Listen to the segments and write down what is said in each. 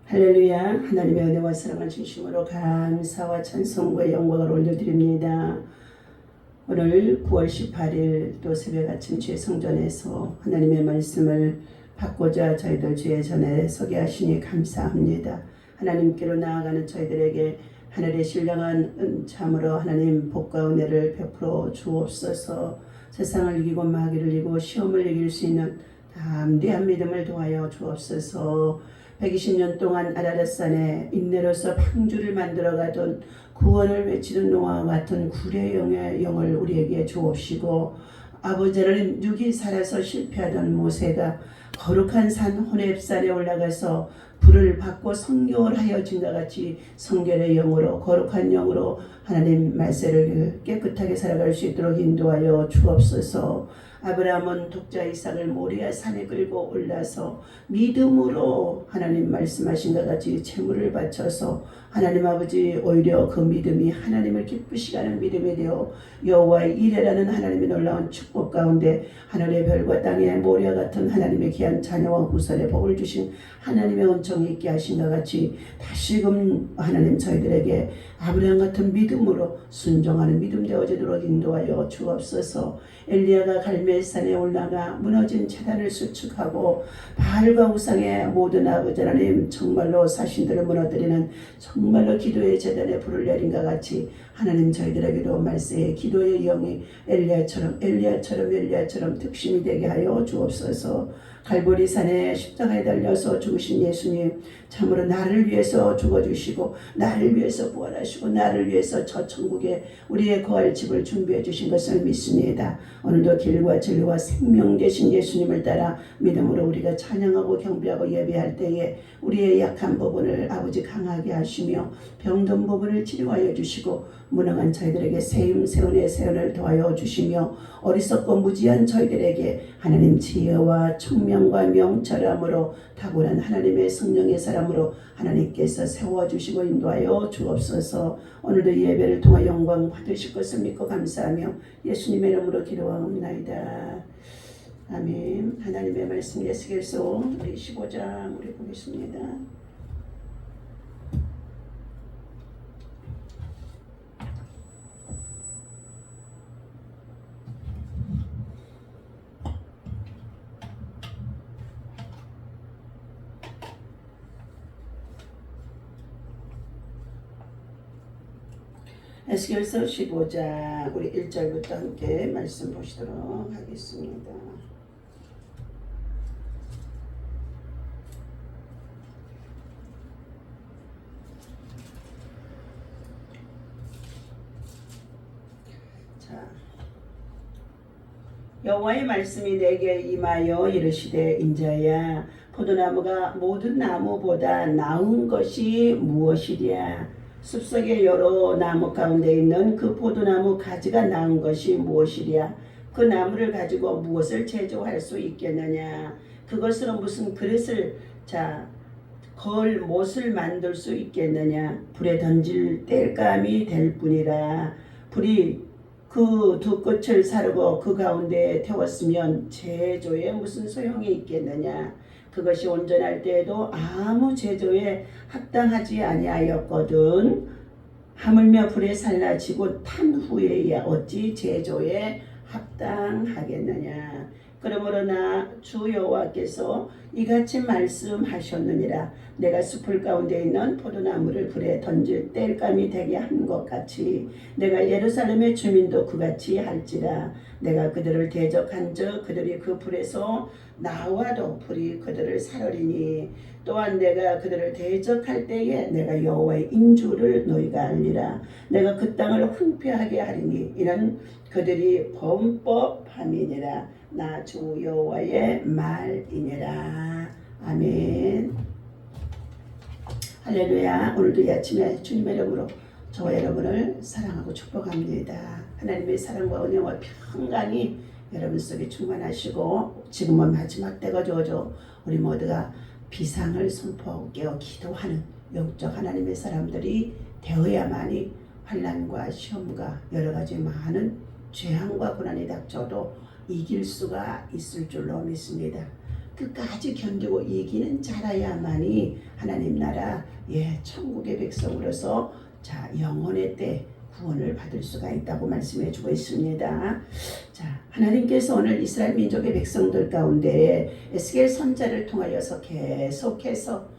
할렐루야. 하나님의 은혜와 사랑을 진심으로 감사와 찬송과 영광을 올려드립니다. 오늘 9월 18일 또 새벽 아침 주의 성전에서 하나님의 말씀을 받고자 저희들 주의 전에 서게 하시니 감사합니다. 하나님께로 나아가는 저희들에게 하늘의 신령한 참으로 하나님 복과 은혜를 베풀어 주옵소서. 세상을 이기고 마귀를 이기고 시험을 이길 수 있는 담대한 믿음을 도하여 주옵소서. 120년 동안 아라랏산에 인내로서 방주를 만들어가던 구원을 외치던 노아와 같은 구레의 영을 우리에게 주옵시고, 아버지는 육이 살아서 실패하던 모세가 거룩한 산 호렙산에 올라가서 불을 받고 성경을 하여진과 같이 성결의 영으로 거룩한 영으로 하나님 말씀을 깨끗하게 살아갈 수 있도록 인도하여 주옵소서. 아브라함은 독자 이삭을 모리아 산에 끌고 올라서 믿음으로 하나님 말씀하신 것 같이 제물을 바쳐서 하나님 아버지 오히려 그 믿음이 하나님을 기쁘시게 하는 믿음이 되어 여호와의 이레라는 하나님의 놀라운 축복 가운데 하늘의 별과 땅의 모리아 같은 하나님의 귀한 자녀와 후손의 복을 주신 하나님의 은총이 있게 하신 것 같이 다시금 하나님 저희들에게 아브라함 같은 믿음으로 순종하는 믿음 되어지도록 인도하여 주옵소서. 엘리야가 갈멜산에 올라가 무너진 제단을 수축하고 바알과 우상의 모든 아버지 하나님 정말로 사신들을 무너뜨리는 정말로 기도의 제단에 불을 내린 것 같이 하나님 저희들에게도 말세의 기도의 영이 엘리야처럼 특심이 되게 하여 주옵소서. 갈보리산에 십자가에 달려서 죽으신 예수님, 참으로 나를 위해서 죽어주시고 나를 위해서 부활하시고 나를 위해서 저 천국에 우리의 거할 집을 준비해 주신 것을 믿습니다. 오늘도 길과 진리와 생명 되신 예수님을 따라 믿음으로 우리가 찬양하고 경배하고 예배할 때에 우리의 약한 부분을 아버지 강하게 하시며 병든 부분을 치료하여 주시고 무능한 저희들에게 세운의 세운을 도하여 주시며 어리석고 무지한 저희들에게 하나님 지혜와 총명과 명철함으로 탁월한 하나님의 성령의 사람으로 하나님께서 세워주시고 인도하여 주옵소서. 오늘도 예배를 통하여 영광 받으실 것을 믿고 감사하며 예수님의 이름으로 기도하옵나이다. 아멘. 하나님의 말씀 에스겔서 우리 15장 우리 보겠습니다. 에스겔서 15장 우리 1절부터 함께 말씀 보시도록 하겠습니다. 자, 여호와의 말씀이 내게 임하여 이르시되 인자야 포도나무가 모든 나무보다 나은 것이 무엇이랴. 숲속의 여러 나무 가운데 있는 그 포도나무 가지가 나은 것이 무엇이랴. 그 나무를 가지고 무엇을 제조할 수 있겠느냐. 그것으로 무슨 그릇을 걸 못을 만들 수 있겠느냐. 불에 던질 땔감이 될 뿐이라. 불이 그 두 끝을 사르고 그 가운데 태웠으면 제조에 무슨 소용이 있겠느냐. 그것이 온전할 때에도 아무 제조에 합당하지 아니하였거든. 하물며 불에 살라지고 탄 후에야 어찌 제조에 합당하겠느냐. 그러므로 나 주 여호와께서 이같이 말씀하셨느니라. 내가 숲을 가운데 있는 포도나무를 불에 던질 땔감이 되게 한 것 같이 내가 예루살렘의 주민도 그같이 할지라. 내가 그들을 대적한즉 그들이 그 불에서 나와도 불이 그들을 사르리니 또한 내가 그들을 대적할 때에 내가 여호와의 인주를 너희가 알리라. 내가 그 땅을 황폐하게 하리니 이는 그들이 범법함이니라. 나 주 여호와의 말이니라. 아멘. 할렐루야. 오늘도 이 아침에 주님의 이름으로 저와 여러분을 사랑하고 축복합니다. 하나님의 사랑과 은혜와 평강이 여러분 속에 충만하시고 지금은 마지막 때가 되어져 우리 모두가 비상을 선포하고 깨어 기도하는 영적 하나님의 사람들이 되어야만이 환난과 시험과 여러가지 많은 재앙과 고난이 닥쳐도 이길 수가 있을 줄로 믿습니다. 끝까지 견디고 이기는 자라야만이 하나님 나라 천국의 백성으로서 영혼의 때 구원을 받을 수가 있다고 말씀해 주고 있습니다. 하나님께서 오늘 이스라엘 민족의 백성들 가운데 에스겔 선지자를 통하여서 계속해서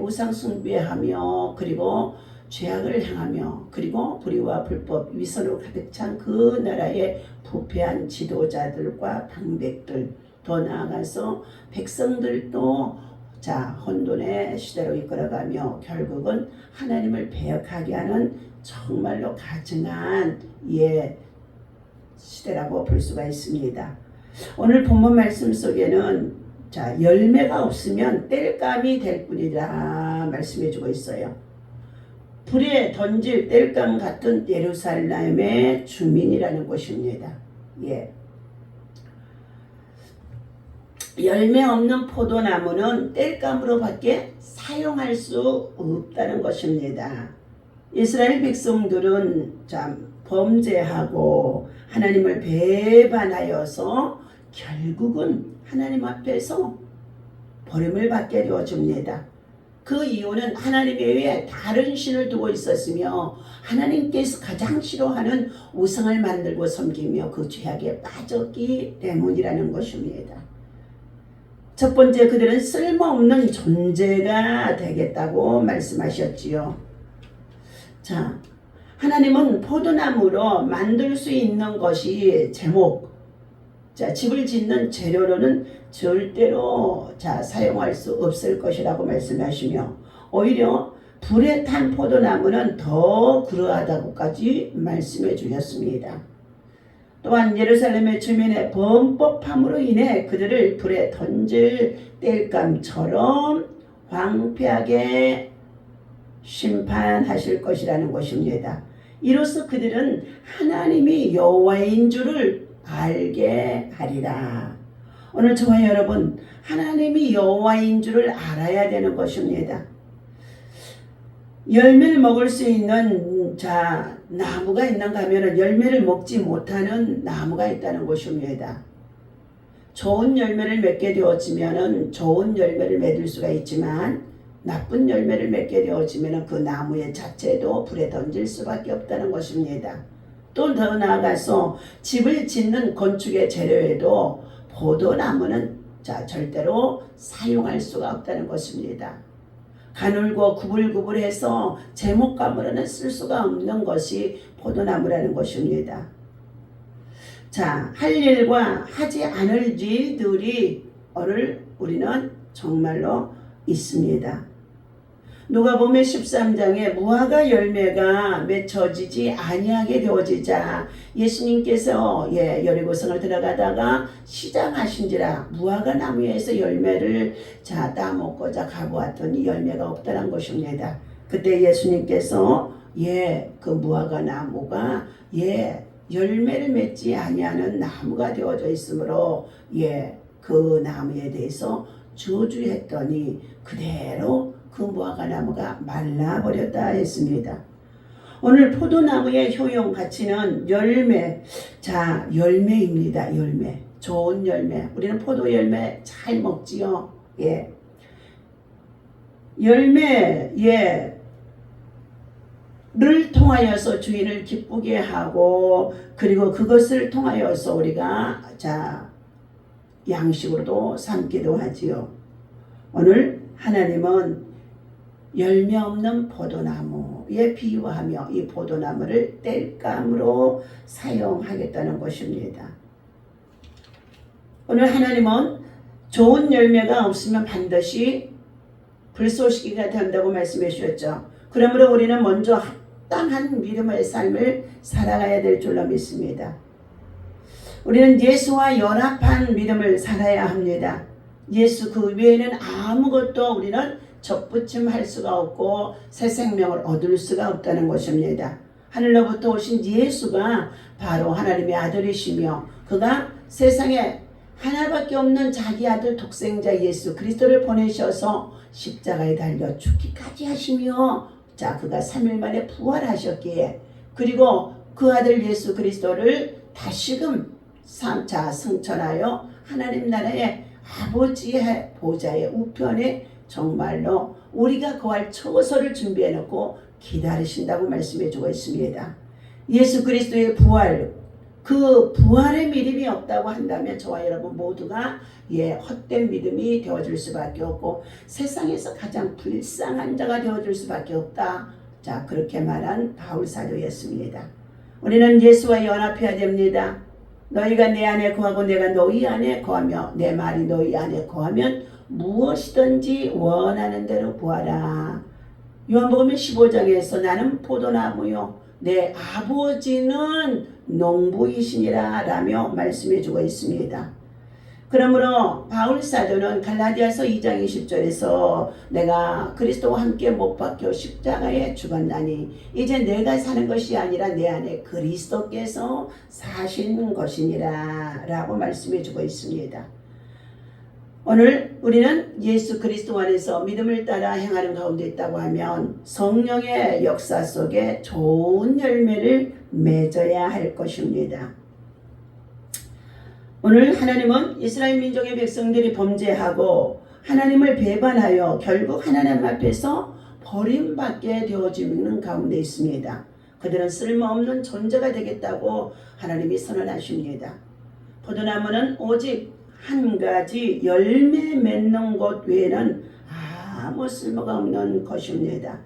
우상 숭배하며 그리고 죄악을 행하며 그리고 불의와 불법 위선으로 가득 찬 그 나라의 부패한 지도자들과 방백들, 더 나아가서 백성들도 혼돈의 시대로 이끌어가며 결국은 하나님을 배역하게 하는 정말로 가증한 시대라고 볼 수가 있습니다. 오늘 본문 말씀 속에는 열매가 없으면 땔감이 될 뿐이라 말씀해 주고 있어요. 불에 던질 땔감 같은 예루살렘의 주민이라는 것입니다. 열매 없는 포도나무는 땔감으로밖에 사용할 수 없다는 것입니다. 이스라엘 백성들은 범죄하고 하나님을 배반하여서 결국은 하나님 앞에서 버림을 받게 되어집니다. 그 이유는 하나님 외에 다른 신을 두고 있었으며 하나님께서 가장 싫어하는 우상을 만들고 섬기며 그 죄악에 빠졌기 때문이라는 것입니다. 첫 번째, 그들은 쓸모없는 존재가 되겠다고 말씀하셨지요. 하나님은 포도나무로 만들 수 있는 것이 제목, 집을 짓는 재료로는 절대로 사용할 수 없을 것이라고 말씀하시며 오히려 불에 탄 포도나무는 더 그러하다고까지 말씀해 주셨습니다. 또한 예루살렘의 주민의 범법함으로 인해 그들을 불에 던질 땔감처럼 황폐하게 심판하실 것이라는 것입니다. 이로써 그들은 하나님이 여호와인 줄을 알게 하리라. 오늘 저와 여러분, 하나님이 여호와인 줄을 알아야 되는 것입니다. 열매를 먹을 수 있는 나무가 있는가 하면 열매를 먹지 못하는 나무가 있다는 것입니다. 좋은 열매를 맺게 되어지면 좋은 열매를 맺을 수가 있지만 나쁜 열매를 맺게 되어지면 그 나무의 자체도 불에 던질 수밖에 없다는 것입니다. 또 더 나아가서 집을 짓는 건축의 재료에도 포도나무는 절대로 사용할 수가 없다는 것입니다. 가늘고 구불구불해서 제목감으로는 쓸 수가 없는 것이 포도나무라는 것입니다. 할 일과 하지 않을 일들이 오늘 우리는 정말로 있습니다. 누가복음 13장에 무화과 열매가 맺혀지지 아니하게 되어지자 예수님께서 여리고성을 들어가다가 시장하신지라 무화과 나무에서 열매를 따먹고자 가보았더니 열매가 없다는 것입니다. 그때 예수님께서 그 무화과 나무가 열매를 맺지 아니하는 나무가 되어져 있으므로 그 나무에 대해서 저주했더니 그대로 그 무화과 나무가 말라버렸다 했습니다. 오늘 포도나무의 효용 가치는 열매입니다. 열매, 좋은 열매. 우리는 포도 열매 잘 먹지요. 열매를 통하여서 주인을 기쁘게 하고 그리고 그것을 통하여서 우리가 양식으로도 삼기도 하지요. 오늘 하나님은 열매 없는 포도나무에 비유하며 이 포도나무를 땔감으로 사용하겠다는 것입니다. 오늘 하나님은 좋은 열매가 없으면 반드시 불쏘시개가 된다고 말씀해 주셨죠. 그러므로 우리는 먼저 합당한 믿음의 삶을 살아가야 될 줄로 믿습니다. 우리는 예수와 연합한 믿음을 살아야 합니다. 예수 그 외에는 아무것도 우리는 접붙임할 수가 없고 새 생명을 얻을 수가 없다는 것입니다. 하늘로부터 오신 예수가 바로 하나님의 아들이시며 그가 세상에 하나밖에 없는 자기 아들 독생자 예수 그리스도를 보내셔서 십자가에 달려 죽기까지 하시며 그가 3일 만에 부활하셨기에 그리고 그 아들 예수 그리스도를 다시금 승천하여 하나님 나라의 아버지의 보좌의 우편에 정말로 우리가 거할 처소를 준비해 놓고 기다리신다고 말씀해 주고 있습니다. 예수 그리스도의 부활, 그 부활의 믿음이 없다고 한다면 저와 여러분 모두가 헛된 믿음이 되어줄 수밖에 없고 세상에서 가장 불쌍한 자가 되어줄 수밖에 없다. 자, 그렇게 말한 바울 사도였습니다. 우리는 예수와 연합해야 됩니다. 너희가 내 안에 거하고 내가 너희 안에 거하며 내 말이 너희 안에 거하면 무엇이든지 원하는 대로 구하라. 요한복음 15장에서 나는 포도나무요 내 아버지는 농부이시니라 라며 말씀해 주고 있습니다. 그러므로 바울 사도는 갈라디아서 2장 20절에서 내가 그리스도와 함께 못 박혀 십자가에 죽었나니 이제 내가 사는 것이 아니라 내 안에 그리스도께서 사신 것이니라 라고 말씀해 주고 있습니다. 오늘 우리는 예수 그리스도 안에서 믿음을 따라 행하는 가운데 있다고 하면 성령의 역사 속에 좋은 열매를 맺어야 할 것입니다. 오늘 하나님은 이스라엘 민족의 백성들이 범죄하고 하나님을 배반하여 결국 하나님 앞에서 버림받게 되어지는 가운데 있습니다. 그들은 쓸모없는 존재가 되겠다고 하나님이 선언하십니다. 포도나무는 오직 한 가지 열매 맺는 것 외에는 아무 쓸모가 없는 것입니다.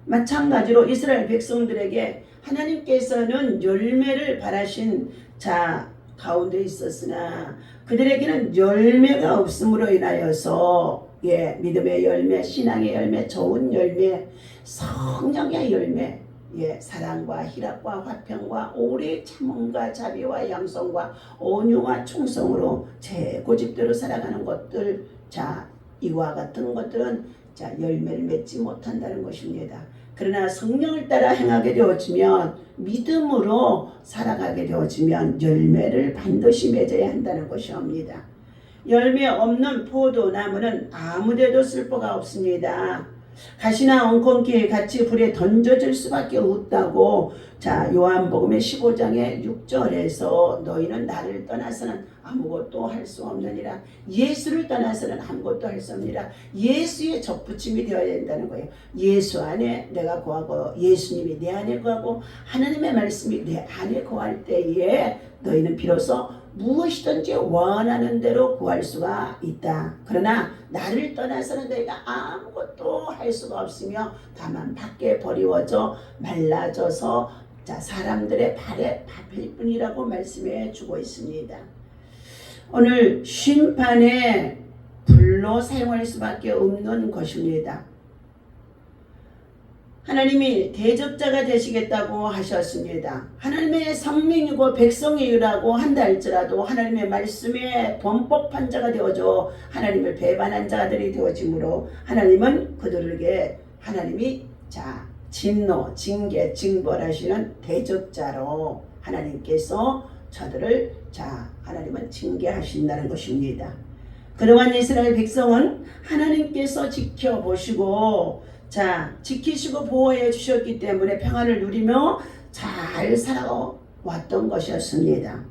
마찬가지로 이스라엘 백성들에게 하나님께서는 열매를 바라신 자 가운데 있었으나 그들에게는 열매가 없음으로 인하여서 믿음의 열매, 신앙의 열매, 좋은 열매, 성령의 열매, 사랑과 희락과 화평과 오래 참음과 자비와 양성과 온유와 충성으로 제 고집대로 살아가는 것들, 자 이와 같은 것들은 자 열매를 맺지 못한다는 것입니다. 그러나 성령을 따라 행하게 되어지면 믿음으로 살아가게 되어지면 열매를 반드시 맺어야 한다는 것이옵니다. 열매 없는 포도나무는 아무데도 쓸모가 없습니다. 가시나 엉겅퀴에 같이 불에 던져질 수밖에 없다고 자 요한복음의 15장의 6절에서 너희는 나를 떠나서는 아무것도 할 수 없느니라. 예수를 떠나서는 아무것도 할 수 없느니라. 예수의 접붙임이 되어야 된다는 거예요. 예수 안에 내가 거하고 예수님이 내 안에 거하고 하나님의 말씀이 내 안에 거할 때에 너희는 비로소 무엇이든지 원하는 대로 구할 수가 있다. 그러나 나를 떠나서는 너희가 아무것도 할 수가 없으며 다만 밖에 버리워져 말라져서 자 사람들의 발에 밟힐 뿐이라고 말씀해 주고 있습니다. 오늘 심판의 불로 사용할 수밖에 없는 것입니다. 하나님이 대적자가 되시겠다고 하셨습니다. 하나님의 성민이고 백성이라고 한다 할지라도 하나님의 말씀에 범법한 자가 되어져 하나님을 배반한 자들이 되어지므로 하나님은 그들에게 하나님이 자 진노, 징계, 징벌하시는 대적자로 하나님께서 저들을 자 하나님은 징계하신다는 것입니다. 그동안 이스라엘 백성은 하나님께서 지켜보시고 자 지키시고 보호해 주셨기 때문에 평안을 누리며 잘 살아왔던 것이었습니다.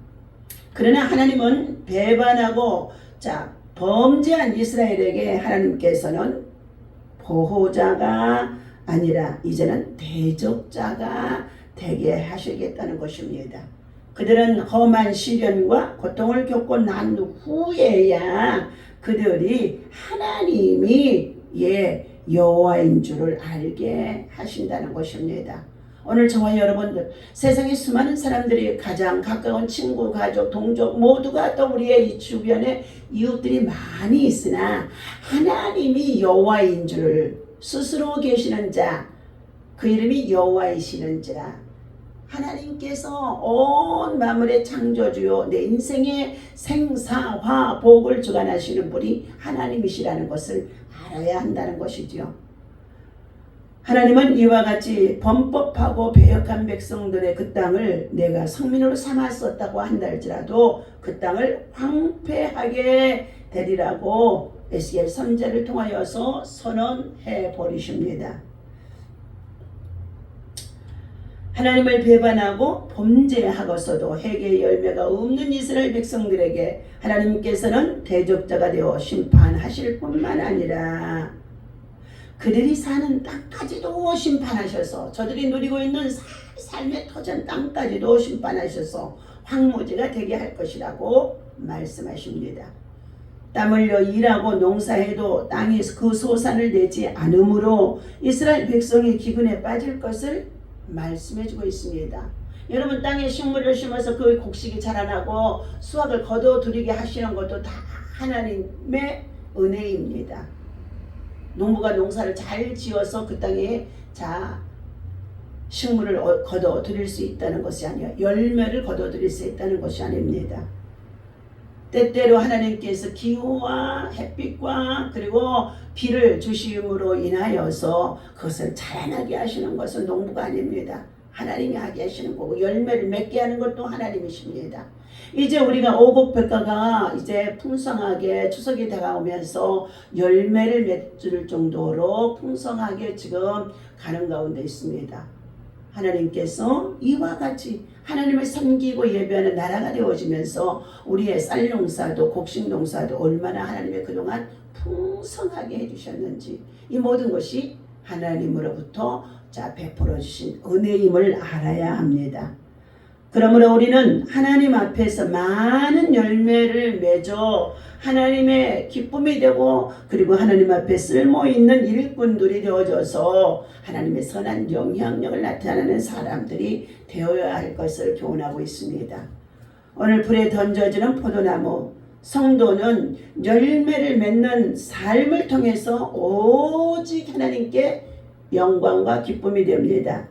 그러나 하나님은 배반하고 자 범죄한 이스라엘에게 하나님께서는 보호자가 아니라 이제는 대적자가 되게 하시겠다는 것입니다. 그들은 험한 시련과 고통을 겪고 난 후에야 그들이 하나님이 여호와인 줄을 알게 하신다는 것입니다. 오늘 저와 여러분들 세상에 수많은 사람들이 가장 가까운 친구, 가족, 동족 모두가 또 우리의 이 주변에 이웃들이 많이 있으나 하나님이 여호와인 줄을 스스로 계시는 자, 그 이름이 여호와이시는지라. 하나님께서 온 만물의 창조주요 내 인생의 생사화 복을 주관하시는 분이 하나님이시라는 것을 알아야 한다는 것이지요. 하나님은 이와 같이 범법하고 배역한 백성들의 그 땅을 내가 성민으로 삼았었다고 한다 할지라도 그 땅을 황폐하게 되리라고 에스겔 선지자를 통하여서 선언해 버리십니다. 하나님을 배반하고 범죄하고서도 회개의 열매가 없는 이스라엘 백성들에게 하나님께서는 대적자가 되어 심판하실 뿐만 아니라 그들이 사는 땅까지도 심판하셔서 저들이 누리고 있는 삶의 터전 땅까지도 심판하셔서 황무지가 되게 할 것이라고 말씀하십니다. 땀 흘려 일하고 농사해도 땅이 그 소산을 내지 않으므로 이스라엘 백성이 기근에 빠질 것을 말씀해주고 있습니다. 여러분, 땅에 식물을 심어서 그 곡식이 자라나고 수확을 거둬들이게 하시는 것도 다 하나님의 은혜입니다. 농부가 농사를 잘 지어서 그 땅에 식물을 거둬들일 수 있다는 것이 아니라 열매를 거둬들일 수 있다는 것이 아닙니다. 때때로 하나님께서 기후와 햇빛과 그리고 비를 주심으로 인하여서 그것을 자라나게 하시는 것은 농부가 아닙니다. 하나님이 하게 하시는 거고 열매를 맺게 하는 것도 하나님이십니다. 이제 우리가 오곡백과가 이제 풍성하게 추석이 다가오면서 열매를 맺을 정도로 풍성하게 지금 가는 가운데 있습니다. 하나님께서 이와 같이 하나님을 섬기고 예배하는 나라가 되어지면서 우리의 쌀농사도 곡식농사도 얼마나 하나님의 그동안 풍성하게 해주셨는지 이 모든 것이 하나님으로부터 베풀어 주신 은혜임을 알아야 합니다. 그러므로 우리는 하나님 앞에서 많은 열매를 맺어 하나님의 기쁨이 되고 그리고 하나님 앞에 쓸모있는 일꾼들이 되어져서 하나님의 선한 영향력을 나타내는 사람들이 되어야 할 것을 교훈하고 있습니다. 오늘 불에 던져지는 포도나무, 성도는 열매를 맺는 삶을 통해서 오직 하나님께 영광과 기쁨이 됩니다.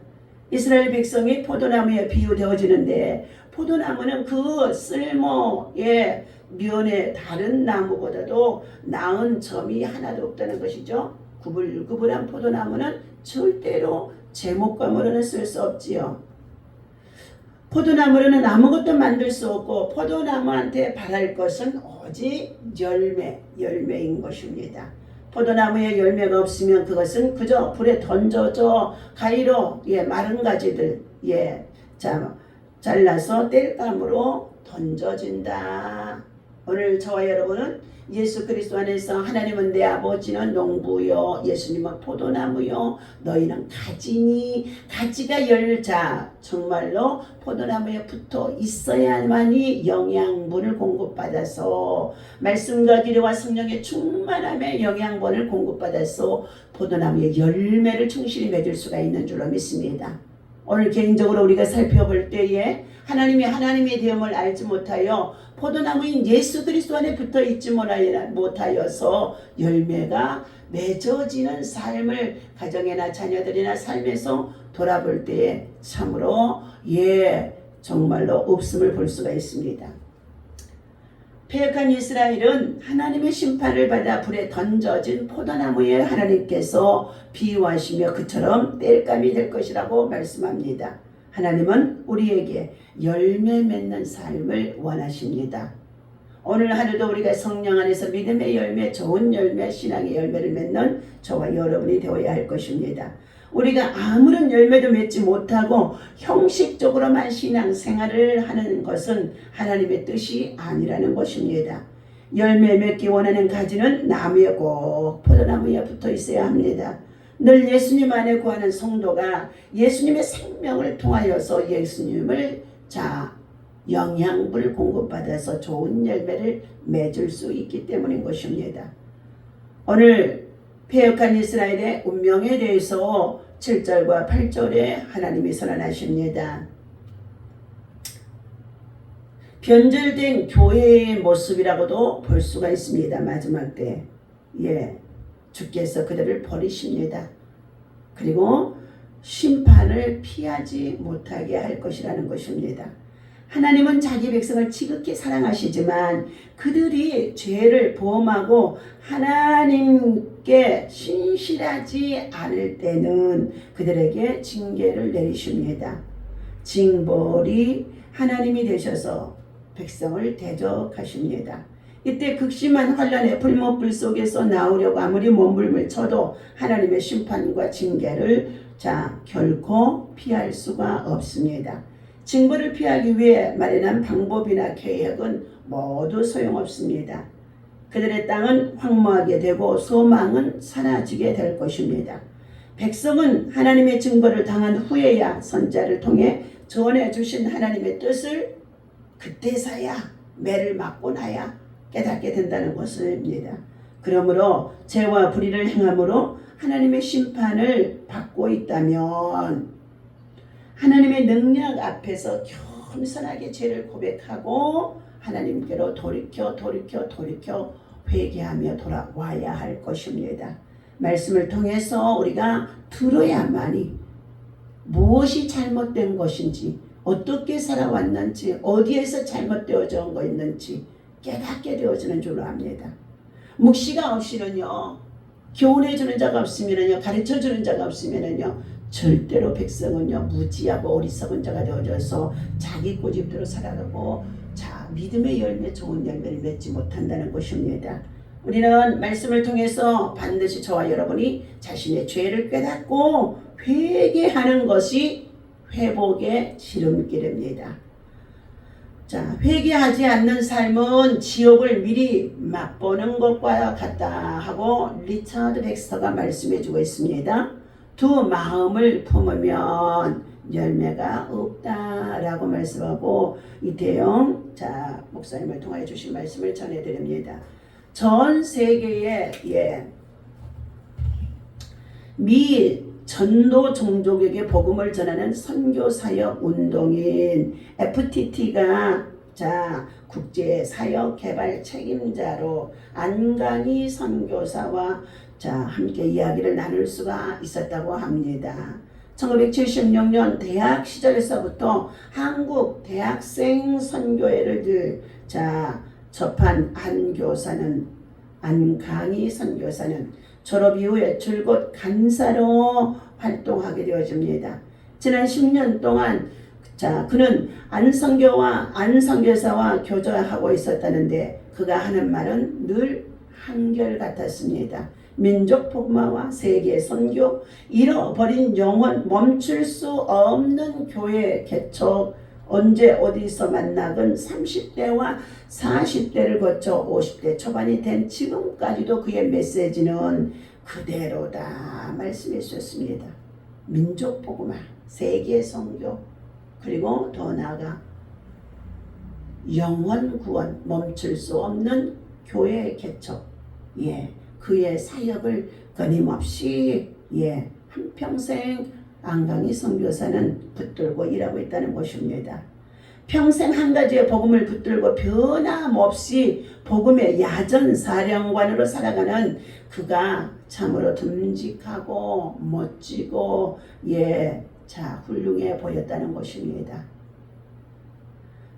이스라엘 백성이 포도나무에 비유되어지는데 포도나무는 그 쓸모의 면에 다른 나무보다도 나은 점이 하나도 없다는 것이죠. 구불구불한 포도나무는 절대로 제목감으로는 쓸 수 없지요. 포도나무로는 아무것도 만들 수 없고 포도나무한테 바랄 것은 오직 열매인 것입니다. 포도나무에 열매가 없으면 그것은 그저 불에 던져져 가위로 마른 가지들 잘라서 땔감으로 던져진다. 오늘 저와 여러분은 예수 그리스도 안에서 하나님은 내 아버지는 농부요 예수님은 포도나무요 너희는 가지니 가지가 열자 정말로 포도나무에 붙어 있어야만이 영양분을 공급받아서 말씀과 기도와 성령의 충만함에 영양분을 공급받아서 포도나무의 열매를 충실히 맺을 수가 있는 줄로 믿습니다. 오늘 개인적으로 우리가 살펴볼 때에 하나님이 하나님의 되음을 알지 못하여 포도나무인 예수 그리스도 안에 붙어 있지 못하여서 열매가 맺어지는 삶을 가정이나 자녀들이나 삶에서 돌아볼 때에 참으로 정말로 없음을 볼 수가 있습니다. 패역한 이스라엘은 하나님의 심판을 받아 불에 던져진 포도나무에 하나님께서 비유하시며 그처럼 땔감이 될 것이라고 말씀합니다. 하나님은 우리에게 열매 맺는 삶을 원하십니다. 오늘 하루도 우리가 성령 안에서 믿음의 열매, 좋은 열매, 신앙의 열매를 맺는 저와 여러분이 되어야 할 것입니다. 우리가 아무런 열매도 맺지 못하고 형식적으로만 신앙생활을 하는 것은 하나님의 뜻이 아니라는 것입니다. 열매 맺기 원하는 가지는 나무에 꼭 포도나무에 붙어 있어야 합니다. 늘 예수님 안에 구하는 성도가 예수님의 생명을 통하여서 예수님을 영양분을 공급받아서 좋은 열매를 맺을 수 있기 때문인 것입니다. 오늘 패역한 이스라엘의 운명에 대해서 7절과 8절에 하나님이 선언하십니다. 변절된 교회의 모습이라고도 볼 수가 있습니다. 마지막 때 주께서 그들을 버리십니다. 그리고 심판을 피하지 못하게 할 것이라는 것입니다. 하나님은 자기 백성을 지극히 사랑하시지만 그들이 죄를 범하고 하나님께 신실하지 않을 때는 그들에게 징계를 내리십니다. 징벌이 하나님이 되셔서 백성을 대적하십니다. 이때 극심한 환란의 불못불 속에서 나오려고 아무리 몸부림을 쳐도 하나님의 심판과 징계를 결코 피할 수가 없습니다. 징벌을 피하기 위해 마련한 방법이나 계획은 모두 소용없습니다. 그들의 땅은 황무하게 되고 소망은 사라지게 될 것입니다. 백성은 하나님의 징벌을 당한 후에야 선자를 통해 전해 주신 하나님의 뜻을 그때서야 매를 맞고 나야 깨닫게 된다는 것입니다. 그러므로 죄와 불의를 행함으로 하나님의 심판을 받고 있다면 하나님의 능력 앞에서 겸손하게 죄를 고백하고 하나님께로 돌이켜 회개하며 돌아와야 할 것입니다. 말씀을 통해서 우리가 들어야만이 무엇이 잘못된 것인지, 어떻게 살아왔는지, 어디에서 잘못되어져 온 거 있는지 깨닫게 되어지는 줄로 압니다. 묵시가 없이는요, 교훈해주는 자가 없으면은요, 가르쳐주는 자가 없으면은요, 절대로 백성은요 무지하고 어리석은 자가 되어져서 자기 고집대로 살아가고 믿음의 열매, 좋은 열매를 맺지 못한다는 것입니다. 우리는 말씀을 통해서 반드시 저와 여러분이 자신의 죄를 깨닫고 회개하는 것이 회복의 지름길입니다. 회개하지 않는 삶은 지옥을 미리 맛보는 것과 같다 하고 리처드 백스터가 말씀해주고 있습니다. 두 마음을 품으면 열매가 없다라고 말씀하고 이태영 목사님을 통하여 주신 말씀을 전해드립니다. 전 세계의 미 전도 종족에게 복음을 전하는 선교사역 운동인 FTT가 국제사역개발 책임자로 안강희 선교사와 함께 이야기를 나눌 수가 있었다고 합니다. 1976년 대학 시절에서부터 한국 대학생 선교회를 접한 안강희 선교사는 졸업 이후에 줄곧 간사로 활동하게 되어집니다. 지난 10년 동안 그는 안선교사와 교제하고 있었다는데 그가 하는 말은 늘 한결같았습니다. 민족 복음화와 세계 선교, 잃어버린 영혼, 멈출 수 없는 교회 개척, 언제 어디서 만나건 30대와 40대를 거쳐 50대 초반이 된 지금까지도 그의 메시지는 그대로다 말씀해 주셨습니다. 민족 복음화, 세계 선교, 그리고 더 나아가 영혼 구원, 멈출 수 없는 교회 개척, 그의 사역을 끊임없이 한평생 안강희 선교사는 붙들고 일하고 있다는 것입니다. 평생 한 가지의 복음을 붙들고 변함없이 복음의 야전 사령관으로 살아가는 그가 참으로 듬직하고 멋지고 훌륭해 보였다는 것입니다.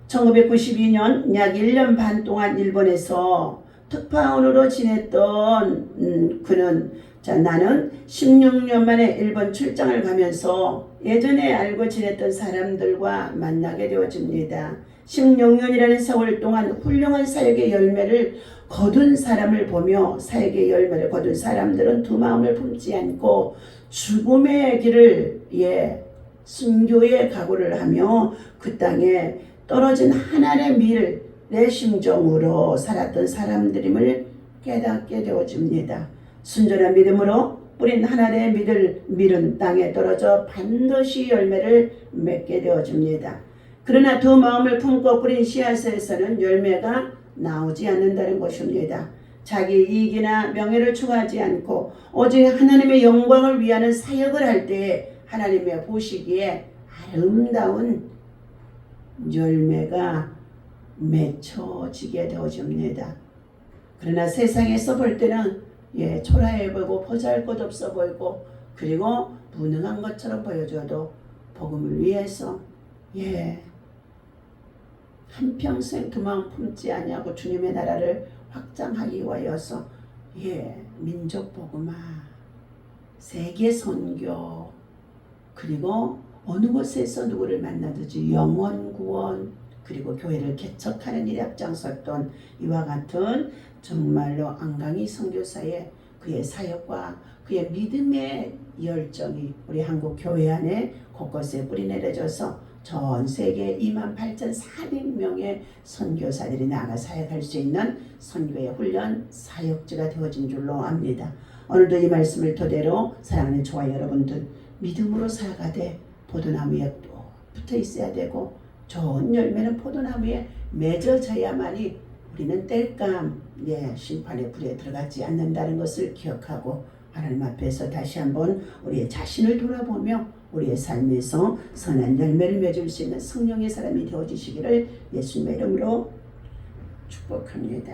1992년 약 1년 반 동안 일본에서 특파원으로 지냈던 그는 나는 16년 만에 일본 출장을 가면서 예전에 알고 지냈던 사람들과 만나게 되어집니다. 16년이라는 세월 동안 훌륭한 사역의 열매를 거둔 사람을 보며 사역의 열매를 거둔 사람들은 두 마음을 품지 않고 죽음의 길을 순교의 각오를 하며 그 땅에 떨어진 하나님의 밀을 내 심정으로 살았던 사람들임을 깨닫게 되어집니다. 순전한 믿음으로 뿌린 하나님의 밀은 땅에 떨어져 반드시 열매를 맺게 되어집니다. 그러나 두 마음을 품고 뿌린 씨앗에서는 열매가 나오지 않는다는 것입니다. 자기 이익이나 명예를 추구하지 않고 오직 하나님의 영광을 위하는 사역을 할 때 하나님의 보시기에 아름다운 열매가 맺혀지게 되어집니다. 그러나 세상에서 볼 때는 초라해 보이고 보잘것없어 보이고 그리고 무능한 것처럼 보여줘도 복음을 위해서 한평생 두 마음 품지 아니하고 주님의 나라를 확장하기 위하여서 민족 복음화, 세계 선교, 그리고 어느 곳에서 누구를 만나든지 영혼 구원, 그리고 교회를 개척하는 일에 앞장섰던 이와 같은 정말로 안강희 선교사의 그의 사역과 그의 믿음의 열정이 우리 한국 교회 안에 곳곳에 뿌리내려져서 전 세계 28,400명의 선교사들이 나아가 사역할 수 있는 선교의 훈련 사역지가 되어진 줄로 압니다. 오늘도 이 말씀을 토대로 사랑하는 저와 여러분들 믿음으로 살아가되 포도나무에 또 붙어 있어야 되고 좋은 열매는 포도나무에 맺어져야만이 우리는 땔감 심판의 불에 들어가지 않는다는 것을 기억하고 하나님 앞에서 다시 한번 우리의 자신을 돌아보며 우리의 삶에서 선한 열매를 맺을 수 있는 성령의 사람이 되어주시기를 예수님의 이름으로 축복합니다.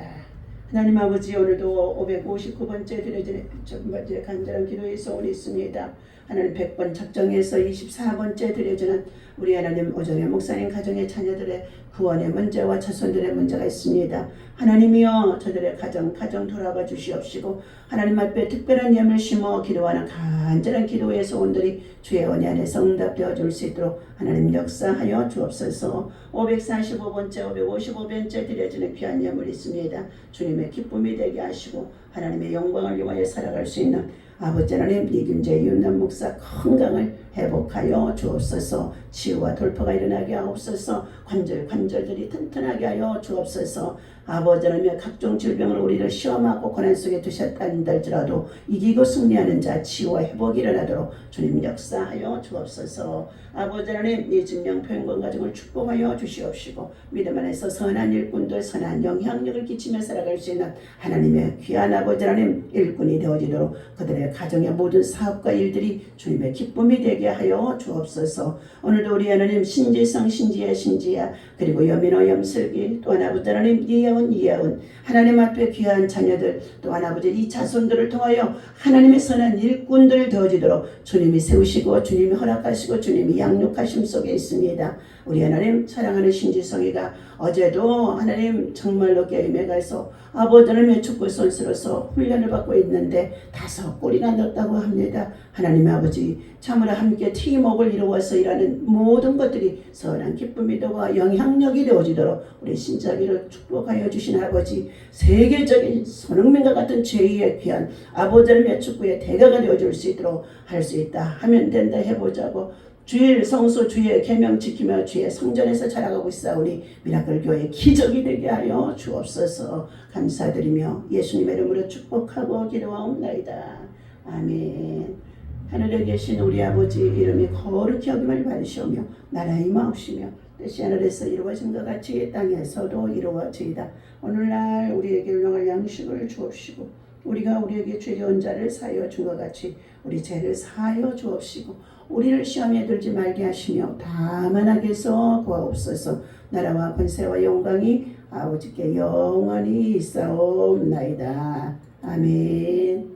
하나님 아버지, 오늘도 559번째 드려지는 첫 번째 간절한 기도의 소원이 있습니다. 하나님 100번 작정해서 24번째 드려지는 우리 하나님 오정의 목사님 가정의 자녀들의 구원의 문제와 자손들의 문제가 있습니다. 하나님이여 저들의 가정 돌아봐 주시옵시고 하나님 앞에 특별한 예물 심어 기도하는 간절한 기도의 소원들이 주의 은혜 안에서 응답되어 줄 수 있도록 하나님 역사하여 주옵소서. 545번째 555번째 드려지는 귀한 예물이 있습니다. 주님의 기쁨이 되게 하시고 하나님의 영광을 위하여 살아갈 수 있는 아버지 하나님 이균재 이윤남 목사 건강을 회복하여 주옵소서. 치유와 돌파가 일어나게 하옵소서. 관절들이 튼튼하게 하여 주옵소서. 아버지 하나님 각종 질병을 우리를 시험하고 고난 속에 두셨다는 할지라도 이기고 승리하는 자 치유와 회복이 일어나도록 주님 역사하여 주옵소서. 아버지 하나님 이 증명 표현권 가정을 축복하여 주시옵시고 믿음 안에서 선한 일꾼들 선한 영향력을 끼치며 살아갈 수 있는 하나님의 귀한 아버지 하나님 일꾼이 되어지도록 그들의 가정의 모든 사업과 일들이 주님의 기쁨이 되게 하여 주옵소서. 오늘도 우리 하나님 신지성 신지야 그리고 여민호 염슬기 또한 아버지 하나님 이예원 하나님 앞에 귀한 자녀들 또한 아버지 이 자손들을 통하여 하나님의 선한 일꾼들 되어지도록 주님이 세우시고 주님이 허락하시고 주님이 양육하심 속에 있습니다. 우리 하나님 사랑하는 신지성이가 어제도 하나님 정말로 게임에 가서 아버지 하나님의 축구 선수로서 훈련을 받고 있는데 5골이나 넣었다고 합니다. 하나님 아버지 참으로 함께 팀워크를 이루어서 일하는 모든 것들이 선한 기쁨이 되고 영향력이 되어지도록 우리 신자기를 축복하여 주신 아버지 세계적인 손흥민과 같은 제2의 귀한 아버지 하나님의 축구의 대가가 되어줄 수 있도록 할 수 있다 하면 된다 해보자고 주일 성수 주의 계명 지키며 주의 성전에서 자라가고 있사오니 미라클 교회 기적이 되게 하여 주옵소서. 감사드리며 예수님의 이름으로 축복하고 기도하옵나이다. 아멘. 하늘에 계신 우리 아버지 이름이 거룩히 여김을 받으시오며 나라의 임하옵시며 뜻이 하늘에서 이루어진 것 같이 땅에서도 이루어지이다. 오늘날 우리에게 일용할 양식을 주옵시고 우리가 우리에게 죄지은 자를 사하여 준 것 같이 우리 죄를 사하여 주옵시고 우리를 시험에 들지 말게 하시며 다만 악에서 구하옵소서. 나라와 권세와 영광이 아버지께 영원히 있사옵나이다. 아멘.